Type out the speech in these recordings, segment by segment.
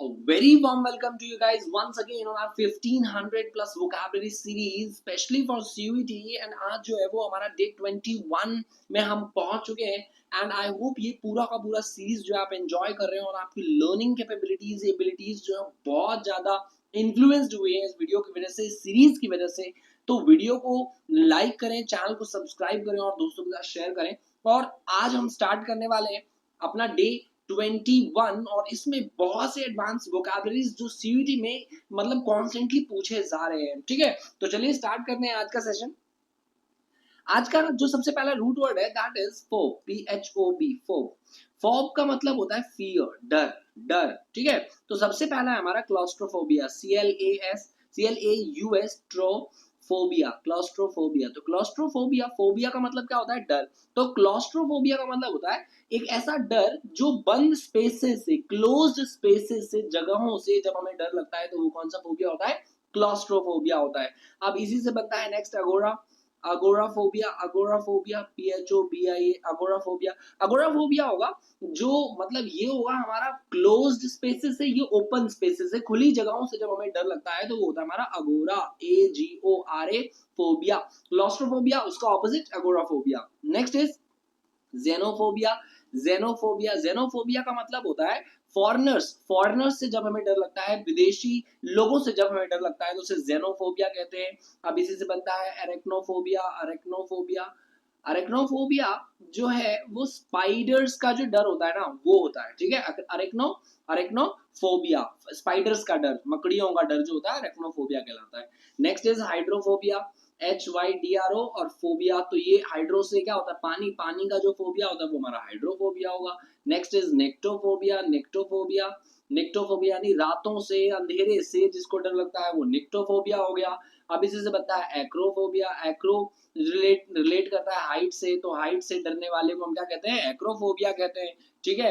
Very warm welcome to you guys once again on our 1500 plus vocabulary series specially for CUET and आज जो है वो हमारा day 21 में हम पहुंच चुके हैं एंड आई होप ये पूरा का पूरा सीरीज जो आप एंजॉय कर रहे हो और आपकी लर्निंग कैपेबिलिटीज एबिलिटीज जो है बहुत ज्यादा इन्फ्लुएंस्ड हुए हैं इस वीडियो की वजह से, इस सीरीज की वजह से। तो वीडियो को लाइक करें, चैनल को सब्सक्राइब करें और दोस्तों के साथ शेयर करें। और आज हम स्टार्ट करने वाले हैं अपना डे 21 और इसमें बहुत से एडवांस वोकैबुलरीज जो सीयूईटी में मतलब कॉन्स्टेंटली पूछे जा रहे हैं। ठीक है, तो चलिए स्टार्ट करते हैं आज का सेशन। आज का जो सबसे पहला रूट वर्ड है that is fob, PHOB, fob. Fob का मतलब होता है फियर, डर, डर। ठीक है, तो सबसे पहला है हमारा क्लॉस्ट्रोफोबिया, CLAUS फोबिया, क्लॉस्ट्रोफोबिया। तो क्लॉस्ट्रोफोबिया, फोबिया का मतलब क्या होता है? डर। तो क्लॉस्ट्रोफोबिया का मतलब होता है एक ऐसा डर जो बंद स्पेसेस से, क्लोज्ड स्पेसेस से, जगहों से जब हमें डर लगता है तो वो कौन सा फोबिया होता है? क्लॉस्ट्रोफोबिया होता है। अब इसी से बनता है नेक्स्ट अगोरा, agoraphobia, agoraphobia, PHOBIA, agoraphobia. Agoraphobia होगा जो मतलब ये होगा हमारा क्लोज्ड स्पेसेस से, ये ओपन स्पेसेस से, खुली जगहों से जब हमें डर लगता है तो वो होता है हमारा अगोरा, AGORA फोबिया। क्लॉस्ट्रोफोबिया उसका opposite agoraphobia. Next is xenophobia, xenophobia. Xenophobia का मतलब होता है फॉरेनर्स, फॉरेनर्स से जब हमें डर लगता है, विदेशी लोगों से जब हमें डर लगता है तो उसे जेनोफोबिया कहते हैं। अब इसी से बनता है अरेक्नोफोबिया, अरेक्नोफोबिया। अरेक्नोफोबिया जो है वो स्पाइडर्स का जो डर होता है ना वो होता है। ठीक है, अरेक्नोफोबिया स्पाइडर्स का डर, मकड़ियों का डर जो होता है अरेक्नोफोबिया कहलाता है। नेक्स्ट इज हाइड्रोफोबिया, HYDRO, और फोबिया तो ये हाइड्रो से क्या होता है? पानी, पानी का जो फोबिया होता है वो हमारा हाइड्रोफोबिया होगा। Next is नेक्टोफोबिया, नेक्टोफोबिया। नेक्टोफोबिया यानी रातों से, अंधेरे से जिसको डर लगता है वो नेक्टोफोबिया हो गया। अब इसी से बनता है एक्रोफोबिया, एक्रो रिलेट करता है हाइट से, तो हाइट से डरने वाले को हम क्या कहते हैं? एक्रोफोबिया कहते हैं। ठीक है,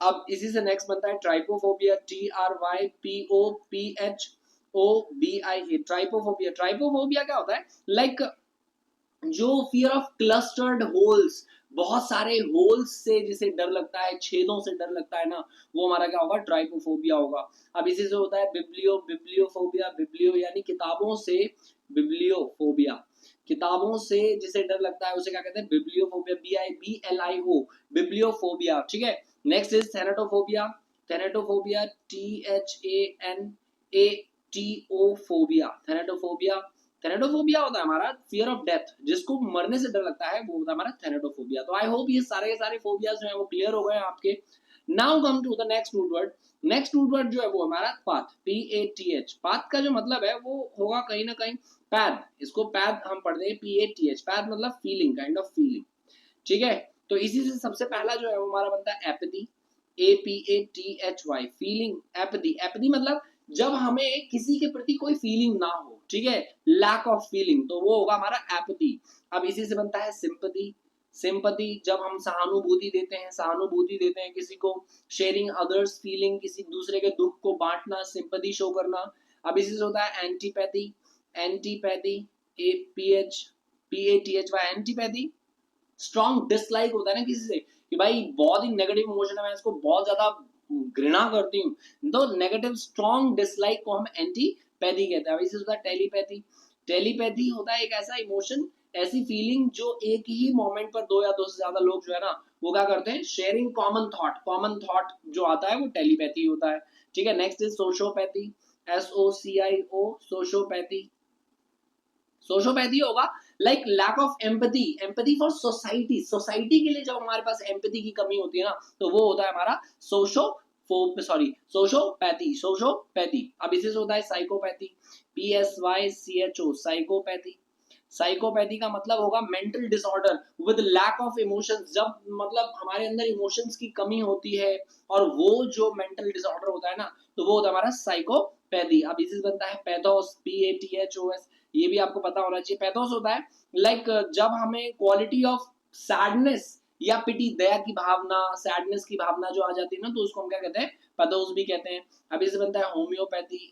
अब इसी से नेक्स्ट बनता है ट्राइपोफोबिया, TRYPOPHOBIA, ट्राइपोफोबिया। ट्राइपोफोबिया क्या होता है? लाइक जो फियर ऑफ क्लस्टर्ड होल्स, बहुत सारे होल्स से जिसे डर लगता है, छेदों से डर लगता है ना, वो हमारा क्या होगा? ट्राइपोफोबिया होगा। अब इसी से होता है बिब्लियोफोबिया, बिब्लियो यानी किताबों से, बिब्लियोफोबिया, किताबों से जिसे डर लगता है उसे क्या कहते हैं? Bibliophobia, BIBLIO, bibliophobia. ठीक है, next is thanatophobia, thanatophobia, thanatophobia, thanatophobia. Thanatophobia होता है हमारा फियर ऑफ डेथ, जिसको मरने से डर लगता है वो होता है हमारा थैनेटोफोबिया। तो आई होप ये सारे सारे फोबियाज जो है वो क्लियर हो गए आपके। Now come to the next root word. Next root word जो है वो हमारा पाथ, PATH। पाथ का जो मतलब है वो होगा कहीं ना कहीं पैथ, इसको पैथ हम पढ़ते हैं PATH। पैथ मतलब फीलिंग, काइंड ऑफ फीलिंग। ठीक है, तो इसी से सबसे पहला जो है वो हमारा बनता है apathy, APATHY, feeling, apathy. Apathy मतलब जब हमें किसी के प्रति कोई फीलिंग ना हो, ठीक है, लैक ऑफ फीलिंग, तो वो होगा हमारा एपैथी। अब इसी से बनता है सिंपैथी, सिंपैथी जब हम सहानुभूति देते हैं, सहानुभूति देते हैं किसी को, शेयरिंग अदर्स फीलिंग, किसी दूसरे के दुख को बांटना, सिंपैथी शो करना। अब इसी से होता है antipathy, antipathy, APHPATHY, antipathy strong dislike होता है ना किसी से कि भाई बहुत ही नेगेटिव इमोशन है, मैं इसको बहुत ज्यादा घृणा करती हूँ, तो नेगेटिव स्ट्रॉन्ग डिसलाइक को हम एंटीपैथी कहते हैं। इसी होता है टेलीपैथी। टेलीपैथी होता है एक ऐसा इमोशन, ऐसी फीलिंग जो एक ही मोमेंट पर दो या दो से ज्यादा लोग जो है ना वो क्या करते हैं? Sharing common thought, common thought जो आता है वो टेलीपैथी होता है। ठीक है, next is sociopathy, SOCIO, sociopathy. Sociopathy होगा like lack of empathy, empathy for society, society के लिए जब हमारे पास एम्पैथी की कमी होती है ना तो वो होता है हमारा सोशियोपैथी, सोशियोपैथी। अब इसी से होता है साइकोपैथी, PSYCHO, साइकोपैथी। साइकोपैथी का मतलब होगा mental disorder with lack of emotions, जब मतलब हमारे अंदर इमोशंस की कमी होती है और वो जो मेंटल डिसऑर्डर होता है ना तो वो होता है हमारा साइकोपैथी। अब इसी से बनता है पैथोस, PATHOS, ये भी आपको पता होना चाहिए। पैथोस होता है लाइक जब हमें क्वालिटी ऑफ सैडनेस या पिटी, दया की भावना, सैडनेस की भावना जो आ जाती है ना तो उसको हम क्या कहते हैं? पैथोस भी कहते हैं। अब इसे बनता है होम्योपैथी,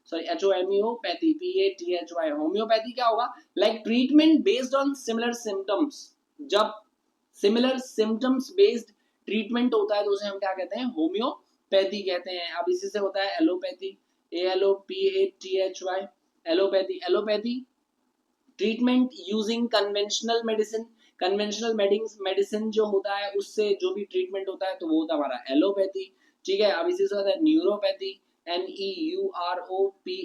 HOMEOपैथी, PATHY। होम्योपैथी क्या होगा? Like treatment based on similar symptoms, जब सिमिलर सिम्टम्स बेस्ड ट्रीटमेंट होता है तो उसे हम क्या कहते हैं, होम्योपैथी कहते हैं। अब इसी से होता है allopathy, ALOPATHY, allopathy. Allopathy treatment using conventional medicine, conventional medicine जो होता है उससे जो भी ट्रीटमेंट होता है तो वो होता है हमारा एलोपैथी, ठीक है। अब इसी से होता है न्यूरोपैथी, NEUROPATHY,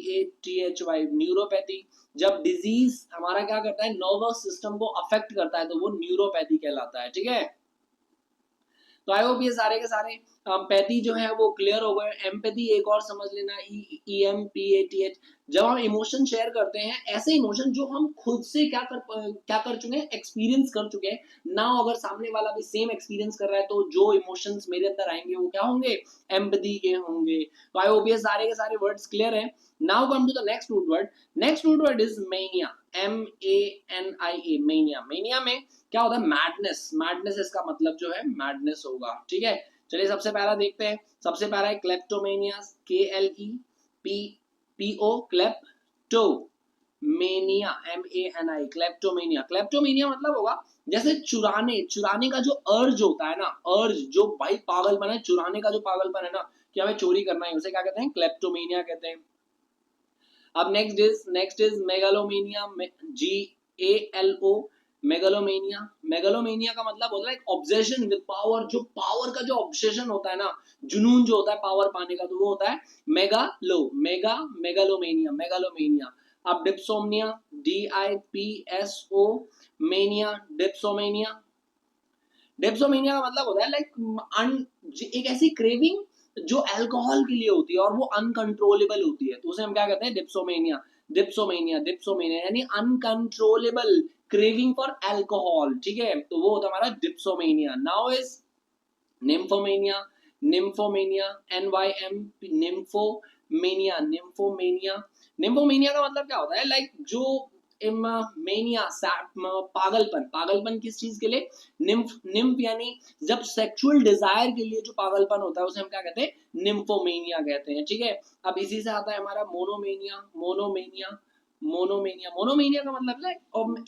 न्यूरोपैथी। जब डिजीज हमारा क्या करता है, नर्वस सिस्टम को अफेक्ट करता है तो वो न्यूरोपैथी कहलाता है, ठीक है। तो आई होप ये सारे के सारे पैथी जो है वो क्लियर हो गए। एम्पैथी एक और समझ लेना, EMPATH, जब हम इमोशन शेयर करते हैं, ऐसे इमोशन जो हम खुद से क्या कर चुके हैं, एक्सपीरियंस कर चुके हैं ना, अगर सामने वाला भी सेम एक्सपीरियंस कर रहा है तो जो इमोशंस मेरे अंदर आएंगे वो क्या होंगे, एम्पैथी के होंगे। तो आई होप ये सारे के सारे वर्ड्स क्लियर हैं। Now come to the next root word. Next root word is mania, MANIA, mania. Mania में क्या होता है, मैडनेस। मैडनेस इसका मतलब जो है मैडनेस होगा, ठीक है। चलिए सबसे पहला देखते हैं। सबसे पहला है kleptomania, KLEPPO, kleptomania, MANI, kleptomania. Kleptomania मतलब होगा जैसे चुराने, चुराने का जो अर्ज होता है ना, अर्ज जो भाई पागलपन है, चुराने का जो पागलपन है ना कि हमें चोरी करना है, उसे क्या कहते हैं, क्लेप्टोमेनिया कहते हैं। अब next is megalomania, GALO, megalomania. Megalomania का मतलब होता है एक ऑब्सेशन विद पावर, जो पावर का जो ऑब्सेशन होता है ना, जुनून जो होता है पावर पाने का, तो वो होता है मेगालोमेनिया, मेगालोमेनिया। अब डिप्सोमनिया, DIPSO मेनिया, डिप्सोमेनिया। डेप्सोमेनिया का मतलब होता है लाइक एक ऐसी क्रेविंग जो अल्कोहल के लिए होती है और वो अनकंट्रोलेबल होती है, तो उसे हम क्या कहते हैं, डिप्सोमेनिया। डिप्सोमेनिया, डिप्सोमेनिया यानी अनकंट्रोलेबल क्रेविंग फॉर अल्कोहल, ठीक है, तो वो होता है हमारा dipsomania. Now is nymphomania, nymphomania, NYM, nymphomania, nymphomania. Nymphomania का मतलब क्या होता है, लाइक जो मेनिया, पागलपन, पागलपन किस चीज के लिए, निम्फ यानी जब सेक्सुअल डिजायर के लिए जो पागलपन होता है उसे हम क्या कहते हैं, निम्फोमेनिया कहते हैं, ठीक है। अब इसी से आता है हमारा मोनोमेनिया, मोनोमेनिया, मोनोमेनिया। मोनोमेनिया का मतलब है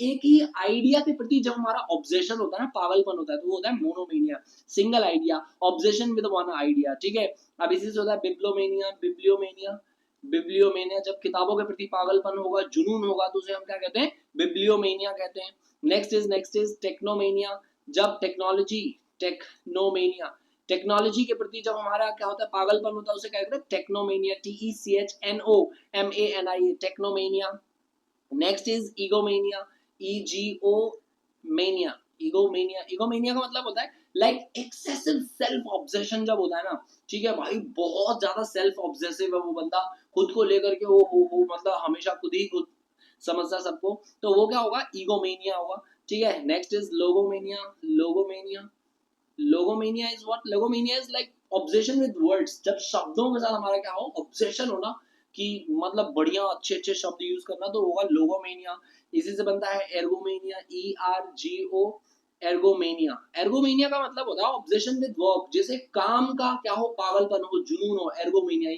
एक ही आइडिया के प्रति जब हमारा ऑब्सेशन होता है ना, पागलपन होता है, तो वो होता है monomania, single idea, obsession with one idea, ठीक है। अब इसी से होता है बिब्लोमेनिया, बिब्लियोमेनिया, बिब्लियोमेनिया जब किताबों के प्रति पागलपन होगा, जुनून होगा, तो उसे हम क्या कहते हैं, बिब्लियोमेनिया कहते हैं। नेक्स्ट इज टेक्नोमेनिया, जब टेक्नोलॉजी, टेक्नोमेनिया, टेक्नोलॉजी के प्रति जब हमारा क्या होता है, पागलपन होता है, उसे क्या कहते हैं, टेक्नोमेनिया, TECHNOMANIA, टेक्नोमेनिया। Next is ईगोमेनिया, EGOमेनिया, ईगोमेनिया। ईगोमेनिया का मतलब होता है लाइक एक्सेसिव सेल्फ ऑब्सेशन जब होता है ना, ठीक है भाई, बहुत ज्यादा सेल्फ ऑब्सेसिव है वो बंदा, खुद को लेकर के वो मतलब हमेशा खुद ही खुद समझता सबको, तो वो क्या होगा, ईगोमेनिया होगा, ठीक है। Next is logomania, logomania. Logomania is what, logomania is like obsession with words, जब शब्दों के साथ हमारा क्या हो, ऑब्सेशन होना, कि मतलब बढ़िया अच्छे अच्छे शब्द यूज करना, तो होगा लोगोमेनिया। इसी से बनता है एर्गोमेनिया, ERGO, एर्गोमेनिया। एर्गोमेनिया का मतलब होता है ऑब्सेशन विद वर्क, जैसे काम का क्या हो, पागलपन हो, जुनून हो, एर्गोमेनिया।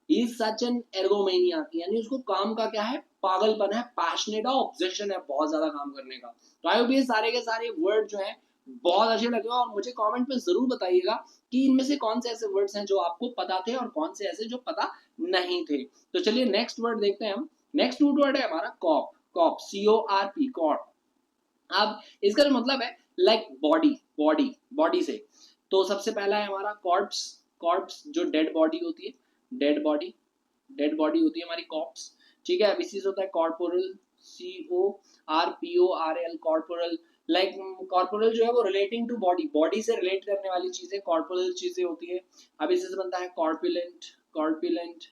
ये सच एन एर्गोमेनिया, यानी उसको काम का क्या है, पागलपन है, पैशनेट है, ऑब्सेशन है बहुत ज्यादा काम करने का। तो आई होप ये सारे के सारे वर्ड जो है बहुत अच्छे लगे और मुझे कमेंट में जरूर बताइएगा कि इनमें से कौन से ऐसे वर्ड्स हैं जो आपको पता थे और कौन से ऐसे जो पता नहीं थे। तो चलिए नेक्स्ट वर्ड देखते हैं हम। नेक्स्ट वर्ड है हमारा कॉप, कॉप, CORP, कॉप। अब इसका जो मतलब है लाइक बॉडी, बॉडी, बॉडी से, तो सबसे पहला है हमारा कॉर्प्स, कॉर्प्स जो डेड बॉडी होती है, डेड बॉडी, डेड बॉडी होती है हमारी कॉर्प्स, ठीक है। अब इसी से होता है corporal, CORPORAL, corporal. Like corporal जो है वो रिलेटिंग टू बॉडी, बॉडी से रिलेट करने वाली चीजें कॉर्पोरल चीजें होती है। अब इसी से बनता है corpulent, corpulent.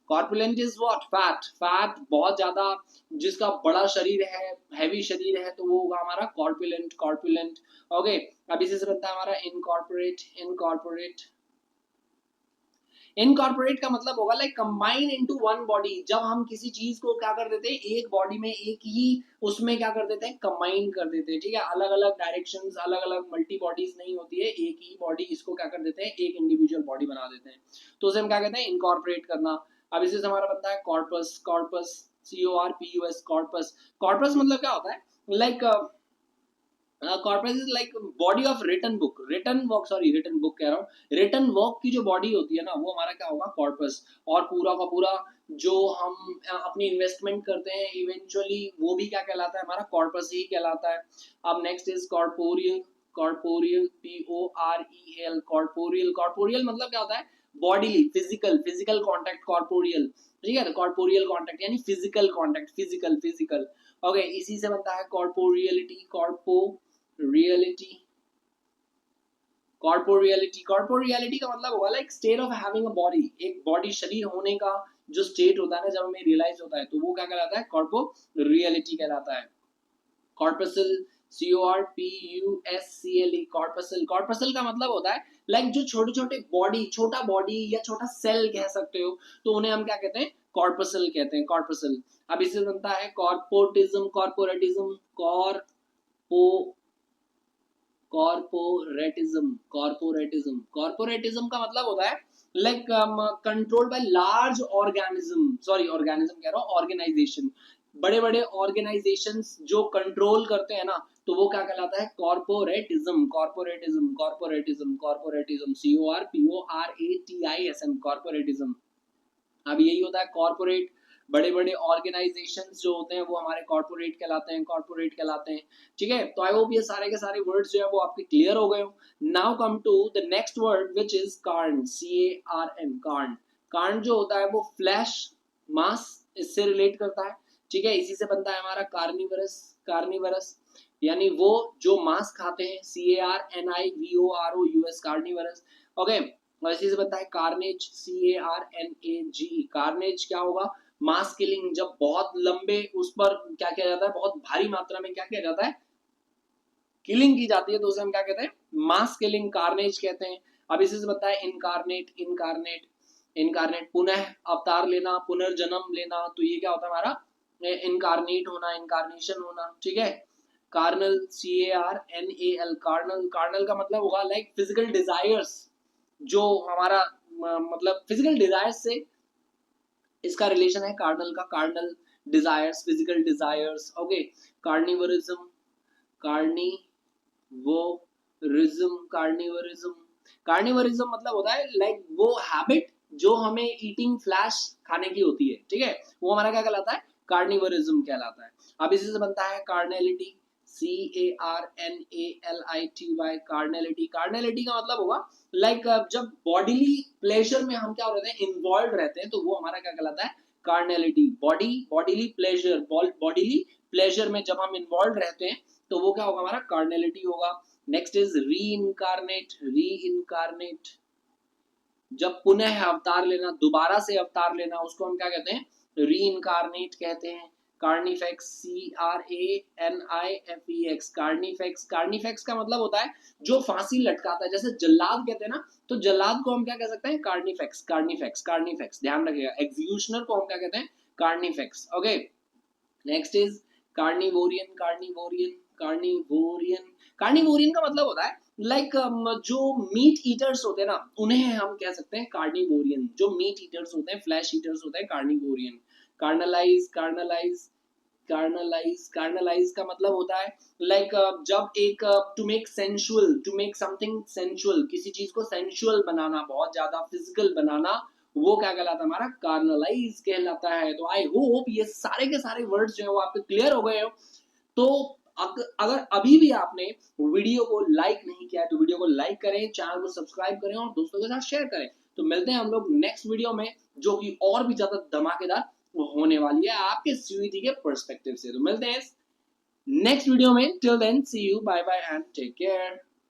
Corpulent is what, fat, fat बहुत ज्यादा, जिसका बड़ा शरीर है, हैवी शरीर है, तो वो होगा हमारा कॉर्पुलेंट, कॉर्पुलेंट, ओके। अब इसी से बनता है हमारा इनकॉर्पोरेट, इनकॉर्पोरेट। इनकॉर्पोरेट का मतलब होगा like combine into one body, जब हम किसी चीज को क्या कर देते हैं, एक बॉडी में एक ही उसमें क्या कर देते हैं, कंबाइन कर देते हैं, ठीक है। अलग अलग डायरेक्शंस, अलग अलग मल्टी बॉडीज नहीं होती है, एक ही बॉडी, इसको क्या कर देते हैं, एक इंडिविजुअल बॉडी बना देते हैं, तो उसे हम क्या कहते हैं, इनकॉर्पोरेट करना। अब इसी से हमारा बनता है corpus, corpus, CORPUS, corpus. Corpus मतलब क्या होता है, like corpus is like body of written book, written work, sorry written book कह रहा हूँ, रिटन वर्क की जो बॉडी होती है ना वो हमारा क्या होगा, कॉर्पस। और पूरा का पूरा जो हम अपनी इन्वेस्टमेंट करते हैं इवेंचुअली वो भी क्या कहलाता है, हमारा कॉर्पस ही कहलाता है। अब next is corporeal, corporeal POREAL, corporeal, corporeal मतलब क्या होता है, bodily, physical, physical contact corporeal, ठीक है, कॉर्पोरियल कॉन्टेक्ट यानी physical contact, physical physical. Okay, इसी से बनता है कॉर्पोरियलिटी, कॉर्पोरियलिटी, कॉर्पोरियलिटी, कॉर्पोरियलिटी का मतलब होगा like state of having a body, एक बॉडी, शरीर होने का जो स्टेट होता है ना जब हमें रियलाइज होता है तो वो क्या कहलाता है, कॉर्पोरियलिटी कहलाता है। कॉर्पसल, CORPUSCLE, कॉर्पसल, कॉर्पसल का मतलब होता है लाइक जो छोटे छोटे बॉडी, छोटा बॉडी या छोटा सेल कह सकते हो, तो उन्हें हम क्या कहते हैं, कॉर्पसल कहते हैं, कॉर्पसल। अब इससे बनता है कॉर्पोरेटिज्म, कॉर्पोरेटिज्म, कॉर्पो कॉर्पोरेटिज्म, कॉर्पोरेटिज्म, कॉर्पोरेटिज्म का मतलब होता है like controlled by large organism, sorry organism कह रहा हूँ, ऑर्गेनाइजेशन, बड़े बड़े ऑर्गेनाइजेशंस जो कंट्रोल करते हैं ना तो वो क्या कहलाता है, कॉर्पोरेटिज्म, कॉर्पोरेटिज्म, कॉर्पोरेटिज्म, कॉर्पोरेटिज्म, CORPORATISM, कॉर्पोरेटिज्म। अब यही होता है कॉर्पोरेट, बड़े बड़े ऑर्गेनाइजेशंस जो होते हैं वो हमारे कॉर्पोरेट कहलाते हैं, कॉर्पोरेट कहलाते हैं, ठीक है। तो आई होप ये सारे के सारे वर्ड्स जो है वो आपके क्लियर हो गए हो। Now come to the next word which is carn, CARN, carn. Carn जो होता है वो फ्लैश, मांस, इससे रिलेट करता है, ठीक है। इसी से बनता है हमारा कार्निवरस, कार्निवरस यानी वो जो मांस खाते हैं, CARNIVOROUS, कार्निवरस, ओके। और इसी से बनता है कार्नेज, CARNAGE, कार्नेज क्या होगा, मास किलिंग, जब बहुत लंबे उस पर क्या किया जाता है, बहुत भारी मात्रा में क्या किया जाता है, किलिंग की जाती है, तो उसे हम क्या कहते हैं, मास किलिंग, कार्नेज कहते हैं। अब इसी से बनता है इनकारनेट, इनकारनेट, इनकारनेट पुनः अवतार लेना, पुनर्जन्म लेना, तो ये क्या होता है हमारा इनकारनेट होना, इनकारनेशन होना, ठीक है। कार्नल, CARNAL, कार्नल, कार्नल का मतलब होगा लाइक फिजिकल डिजायर्स, जो हमारा मतलब फिजिकल डिजायर्स से इसका रिलेशन है कार्नल का, carnal desires, physical desires, okay. Carnivorism, carnivorism, carnivorism, carnivorism मतलब होता है लाइक वो हैबिट जो हमें ईटिंग फ्लैश खाने की होती है, ठीक है, वो हमारा क्या कहलाता है, कार्निवरिज्म कहलाता है। अब इसी से बनता है कार्नेलिटी, CARNALITY, कार्नेलिटी, कार्नेलिटी का मतलब होगा लाइक जब बॉडीली प्लेजर में हम क्या रहते हैं, इन्वॉल्व रहते हैं, तो वो हमारा क्या कहलाता है, carnality, body, bodily pleasure, bodily pleasure में जब हम इन्वॉल्व रहते हैं तो वो क्या होगा, हमारा कार्नेलिटी होगा। नेक्स्ट इज री इनकारनेट, री इनकारनेट, जब पुनः अवतार लेना, दोबारा से अवतार लेना, उसको हम क्या कहते हैं, री इनकारनेट कहते हैं। कार्निफेक्स, CRANIFEX, कार्निफेक्स, कार्निफेक्स का मतलब होता है जो फांसी लटकाता है, जैसे जल्लाद कहते हैं ना, तो जल्लाद को हम क्या कह सकते हैं, कार्निफेक्स, कार्निफेक्स, कार्निफेक्स, ध्यान रखिएगा। एग्जीक्यूशनर को हम क्या कहते हैं, कार्निफेक्स, ओके। नेक्स्ट इज कार्निवोरियन, कार्निवोरियन, कार्निवोरियन, कार्निवोरियन का मतलब होता है लाइक जो मीट ईटर्स होते हैं ना उन्हें हम कह सकते हैं कार्निवोरियन, जो मीट ईटर्स होते हैं, फ्लैश ईटर्स होते हैं, कार्निवोरियन। कार्नलाइज, कार्नलाइज, कार्नलाइज, कार्नलाइज का मतलब होता है लाइक जब एक to make sensual, to make something sensual, किसी चीज को सेंसुअल बनाना, बहुत ज्यादा फिजिकल बनाना, वो क्या कहलाता है, हमारा कार्नलाइज कहलाता है। तो आई होप ये सारे के सारे वर्ड्स जो है वो आपके क्लियर हो गए हो। तो अगर अभी भी आपने वीडियो को लाइक नहीं किया तो वीडियो को लाइक करें, चैनल को सब्सक्राइब करें और दोस्तों के साथ शेयर करें। तो मिलते हैं हम लोग नेक्स्ट वीडियो में जो कि और भी ज्यादा धमाकेदार होने वाली है आपके सीयूईटी के पर्सपेक्टिव से। तो मिलते हैं नेक्स्ट वीडियो में, till then see you, bye bye and take care.